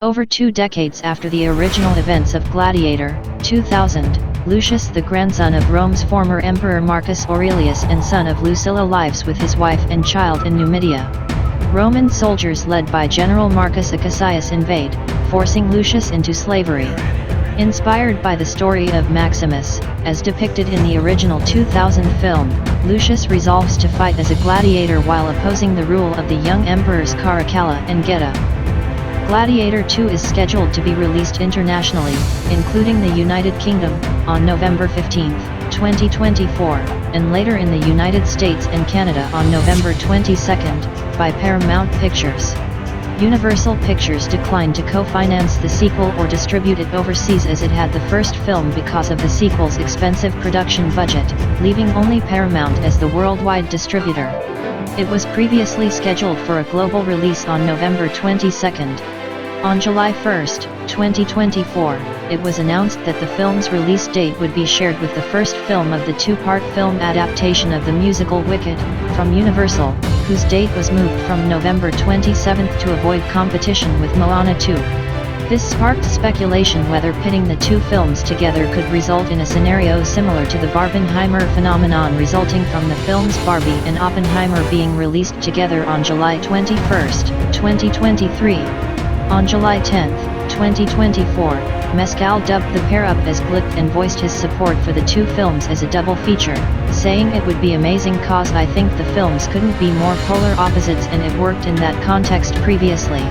Over 2 decades after the original events of Gladiator 2000, Lucius, the grandson of Rome's former emperor Marcus Aurelius and son of Lucilla, lives with his wife and child in Numidia. Roman soldiers led by General Marcus Acacius invade, forcing Lucius into slavery. Inspired by the story of Maximus, as depicted in the original 2000 film, Lucius resolves to fight as a gladiator while opposing the rule of the young emperors Caracalla and Geta. Gladiator II is scheduled to be released internationally, including the United Kingdom, on November 15, 2024, and later in the United States and Canada on November 22, by Paramount Pictures. Universal Pictures declined to co-finance the sequel or distribute it overseas as it had the first film because of the sequel's expensive production budget, leaving only Paramount as the worldwide distributor. It was previously scheduled for a global release on November 22. On July 1, 2024, it was announced that the film's release date would be shared with the first film of the two-part film adaptation of the musical Wicked, from Universal, whose date was moved from November 27 to avoid competition with Moana 2. This sparked speculation whether pitting the two films together could result in a scenario similar to the Barbenheimer phenomenon resulting from the films Barbie and Oppenheimer being released together on July 21, 2023. On July 10, 2024, Mescal dubbed the pair up as Glick and voiced his support for the two films as a double feature, saying it would be amazing cause I think the films couldn't be more polar opposites and it worked in that context previously.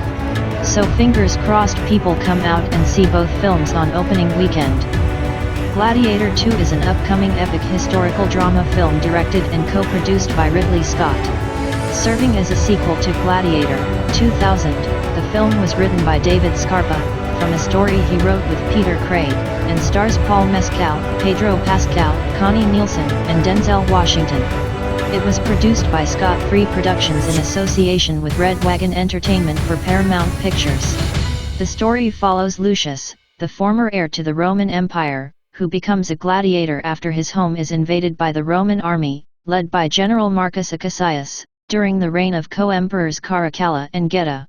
So fingers crossed people come out and see both films on opening weekend. Gladiator II is an upcoming epic historical drama film directed and co-produced by Ridley Scott. Serving as a sequel to Gladiator 2000, the film was written by David Scarpa, from a story he wrote with Peter Craig, and stars Paul Mescal, Pedro Pascal, Connie Nielsen, and Denzel Washington. It was produced by Scott Free Productions in association with Red Wagon Entertainment for Paramount Pictures. The story follows Lucius, the former heir to the Roman Empire, who becomes a gladiator after his home is invaded by the Roman army, led by General Marcus Acacius, during the reign of co-emperors Caracalla and Geta.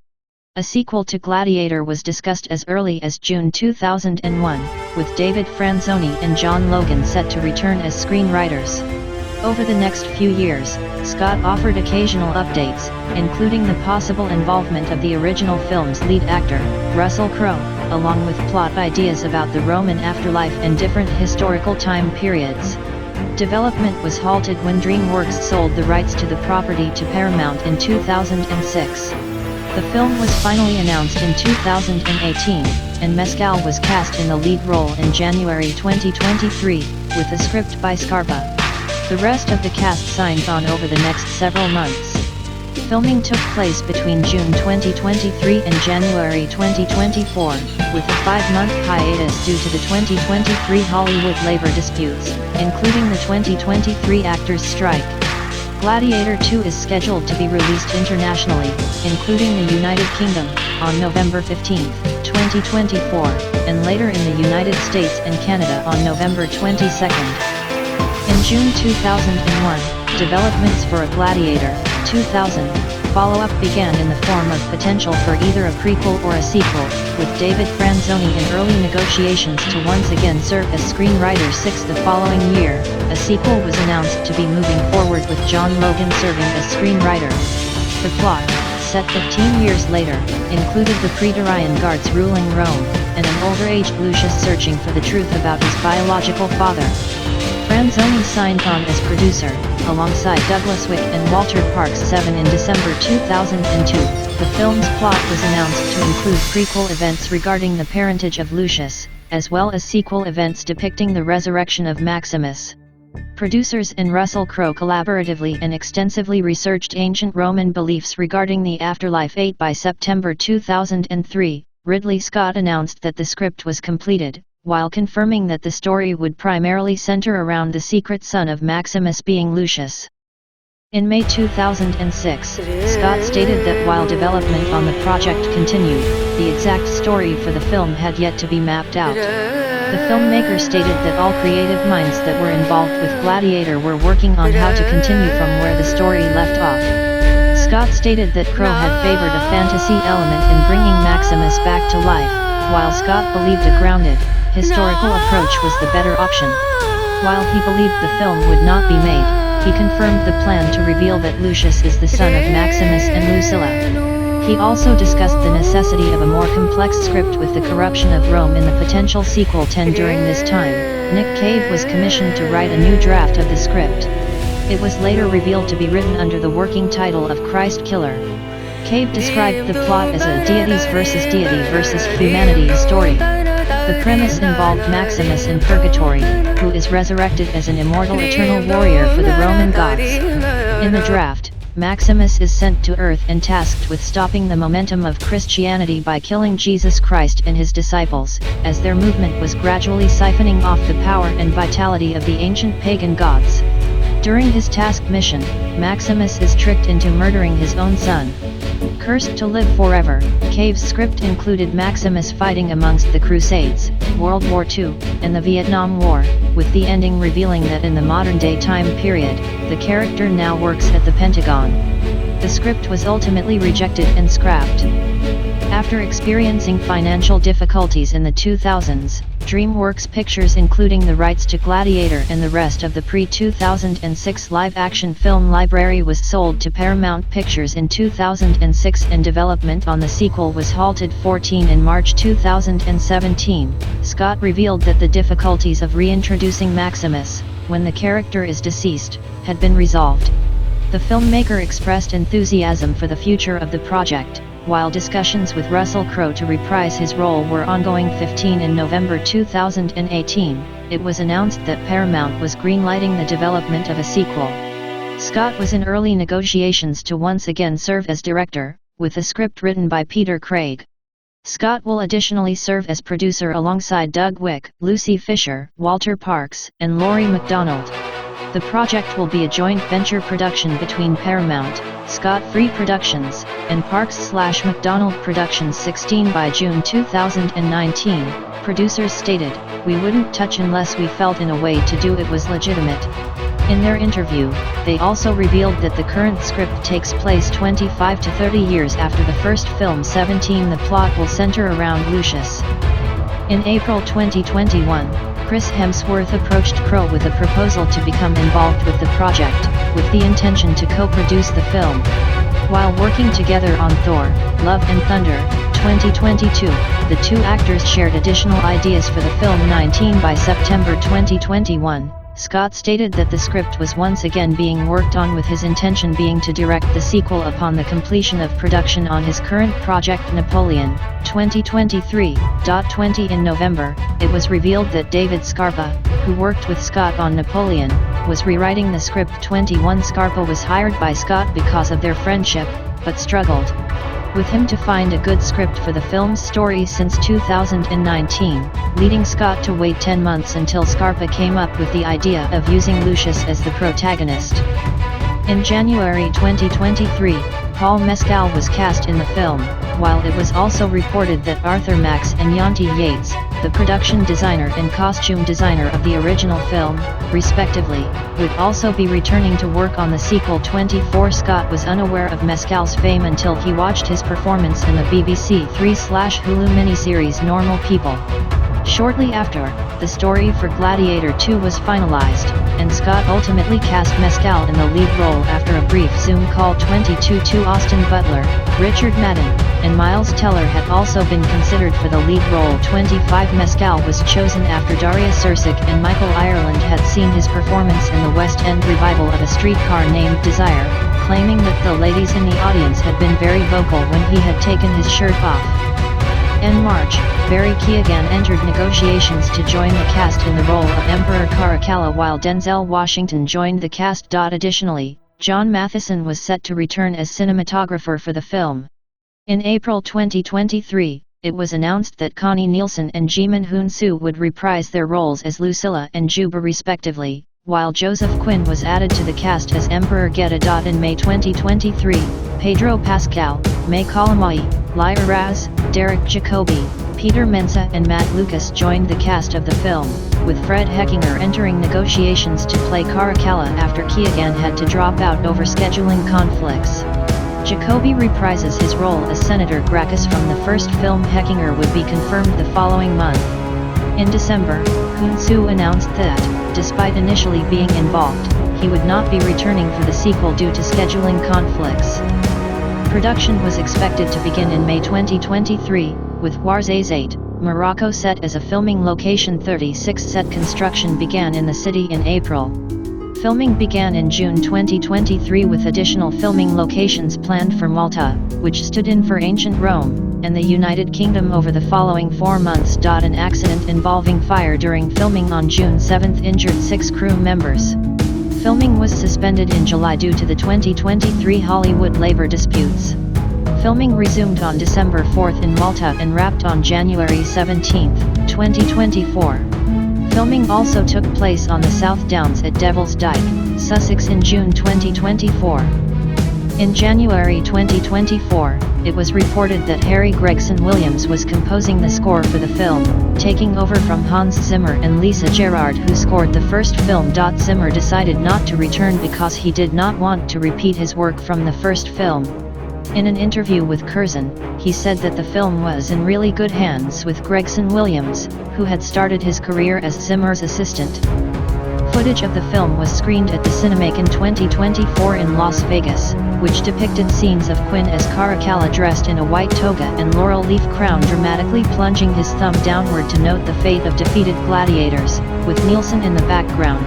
A sequel to Gladiator was discussed as early as June 2001, with David Franzoni and John Logan set to return as screenwriters. Over the next few years, Scott offered occasional updates, including the possible involvement of the original film's lead actor, Russell Crowe, along with plot ideas about the Roman afterlife and different historical time periods. Development was halted when DreamWorks sold the rights to the property to Paramount in 2006. The film was finally announced in 2018, and Mescal was cast in the lead role in January 2023, with a script by Scarpa. The rest of the cast signed on over the next several months. Filming took place between June 2023 and January 2024, with a 5-month hiatus due to the 2023 Hollywood labor disputes, including the 2023 actors' strike. Gladiator II is scheduled to be released internationally, including the United Kingdom, on November 15, 2024, and later in the United States and Canada on November 22. In June 2001, developments for a Gladiator 2000 follow-up began in the form of potential for either a prequel or a sequel, with David Franzoni in early negotiations to once again serve as screenwriter 6 the following year. A sequel was announced to be moving forward with John Logan serving as screenwriter. The plot, set 15 years later, included the Praetorian Guards ruling Rome, and an older-aged Lucius searching for the truth about his biological father. Franzoni signed on as producer, alongside Douglas Wick and Walter Parks 7 in December 2002. The film's plot was announced to include prequel events regarding the parentage of Lucius, as well as sequel events depicting the resurrection of Maximus. Producers and Russell Crowe collaboratively and extensively researched ancient Roman beliefs regarding the afterlife. By September 2003, Ridley Scott announced that the script was completed, while confirming that the story would primarily center around the secret son of Maximus being Lucius. In May 2006, Scott stated that while development on the project continued, the exact story for the film had yet to be mapped out. The filmmaker stated that all creative minds that were involved with Gladiator were working on how to continue from where the story left off. Scott stated that Crowe had favored a fantasy element in bringing Maximus back to life, while Scott believed a grounded, historical approach was the better option. While he believed the film would not be made, he confirmed the plan to reveal that Lucius is the son of Maximus and Lucilla. He also discussed the necessity of a more complex script with the corruption of Rome in the potential sequel 10. During this time, Nick Cave was commissioned to write a new draft of the script. It was later revealed to be written under the working title of Christ Killer. Cave described the plot as a deities versus humanity story. The premise involved Maximus in purgatory, who is resurrected as an immortal eternal warrior for the Roman gods. In the draft, Maximus is sent to Earth and tasked with stopping the momentum of Christianity by killing Jesus Christ and his disciples, as their movement was gradually siphoning off the power and vitality of the ancient pagan gods. During his task mission, Maximus is tricked into murdering his own son. Cursed to live forever, Cave's script included Maximus fighting amongst the Crusades, World War II, and the Vietnam War, with the ending revealing that in the modern-day time period, the character now works at the Pentagon. The script was ultimately rejected and scrapped. After experiencing financial difficulties in the 2000s, DreamWorks Pictures, including the rights to Gladiator and the rest of the pre-2006 live-action film library, was sold to Paramount Pictures in 2006, and development on the sequel was halted. 14 In March 2017, Scott revealed that the difficulties of reintroducing Maximus, when the character is deceased, had been resolved. The filmmaker expressed enthusiasm for the future of the project, while discussions with Russell Crowe to reprise his role were ongoing. 15 In November 2018, it was announced that Paramount was greenlighting the development of a sequel. Scott was in early negotiations to once again serve as director, with a script written by Peter Craig. Scott will additionally serve as producer alongside Doug Wick, Lucy Fisher, Walter Parks, and Laurie MacDonald. The project will be a joint venture production between Paramount, Scott Free Productions, and Parks/MacDonald Productions. 16 By June 2019, producers stated, "We wouldn't touch unless we felt in a way to do it was legitimate." In their interview, they also revealed that the current script takes place 25 to 30 years after the first film. 17 The plot will center around Lucius. In April 2021, Chris Hemsworth approached Crowe with a proposal to become involved with the project, with the intention to co-produce the film. While working together on Thor: Love and Thunder, 2022, the two actors shared additional ideas for the film. 19 By September 2021, Scott stated that the script was once again being worked on, with his intention being to direct the sequel upon the completion of production on his current project Napoleon, 2023. 20 In November, it was revealed that David Scarpa, who worked with Scott on Napoleon, was rewriting the script. 21 Scarpa was hired by Scott because of their friendship, but struggled with him to find a good script for the film's story since 2019, leading Scott to wait 10 months until Scarpa came up with the idea of using Lucius as the protagonist. In January 2023, Paul Mescal was cast in the film, while it was also reported that Arthur Max and Yanti Yates, the production designer and costume designer of the original film, respectively, would also be returning to work on the sequel. 24 Scott was unaware of Mescal's fame until he watched his performance in the BBC Three/Hulu miniseries Normal People. Shortly after, the story for Gladiator II was finalized, and Scott ultimately cast Mescal in the lead role after a brief Zoom call. 22 Austin Butler, Richard Madden, and Miles Teller had also been considered for the lead role. 25 Mescal was chosen after Daria Sirsic and Michael Ireland had seen his performance in the West End revival of A Streetcar Named Desire, claiming that the ladies in the audience had been very vocal when he had taken his shirt off. In March, Barry Keoghan entered negotiations to join the cast in the role of Emperor Caracalla, while Denzel Washington joined the cast. Additionally, John Matheson was set to return as cinematographer for the film. In April 2023, it was announced that Connie Nielsen and Jimin Hoon-soo would reprise their roles as Lucilla and Juba respectively, while Joseph Quinn was added to the cast as Emperor Geta. In May 2023, Pedro Pascal, May Kalamai, Lyra Raz, Derek Jacobi, Peter Mensah and Matt Lucas joined the cast of the film, with Fred Heckinger entering negotiations to play Caracalla after Keoghan had to drop out over scheduling conflicts. Jacoby reprises his role as Senator Gracchus from the first film. Heckinger would be confirmed the following month. In December, Kuntsu announced that, despite initially being involved, he would not be returning for the sequel due to scheduling conflicts. Production was expected to begin in May 2023, with Ouarzazate, Morocco set as a filming location. 36 set construction began in the city in April. Filming began in June 2023 with additional filming locations planned for Malta, which stood in for ancient Rome, and the United Kingdom over the following 4 months. An accident involving fire during filming on June 7 injured 6 crew members. Filming was suspended in July due to the 2023 Hollywood labor disputes. Filming resumed on December 4 in Malta and wrapped on January 17, 2024. Filming also took place on the South Downs at Devil's Dyke, Sussex in June 2024. In January 2024, it was reported that Harry Gregson Williams was composing the score for the film, taking over from Hans Zimmer and Lisa Gerrard, who scored the first film. Zimmer decided not to return because he did not want to repeat his work from the first film. In an interview with Curzon, he said that the film was in really good hands with Gregson Williams, who had started his career as Zimmer's assistant. Footage of the film was screened at the Cinemark in 2024 in Las Vegas, which depicted scenes of Quinn as Caracalla dressed in a white toga and laurel leaf crown dramatically plunging his thumb downward to note the fate of defeated gladiators, with Nielsen in the background.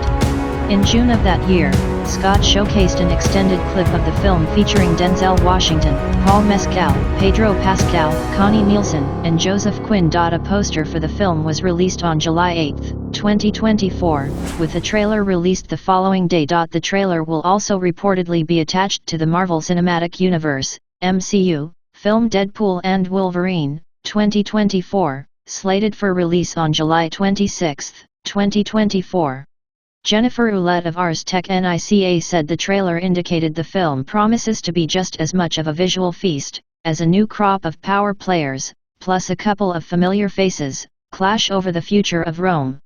In June of that year, Scott showcased an extended clip of the film featuring Denzel Washington, Paul Mescal, Pedro Pascal, Connie Nielsen, and Joseph Quinn. A poster for the film was released on July 8, 2024, with a trailer released the following day. The trailer will also reportedly be attached to the Marvel Cinematic Universe, MCU, film Deadpool and Wolverine, 2024, slated for release on July 26, 2024. Jennifer Ouellette of Ars Technica said the trailer indicated the film promises to be just as much of a visual feast, as a new crop of power players, plus a couple of familiar faces, clash over the future of Rome.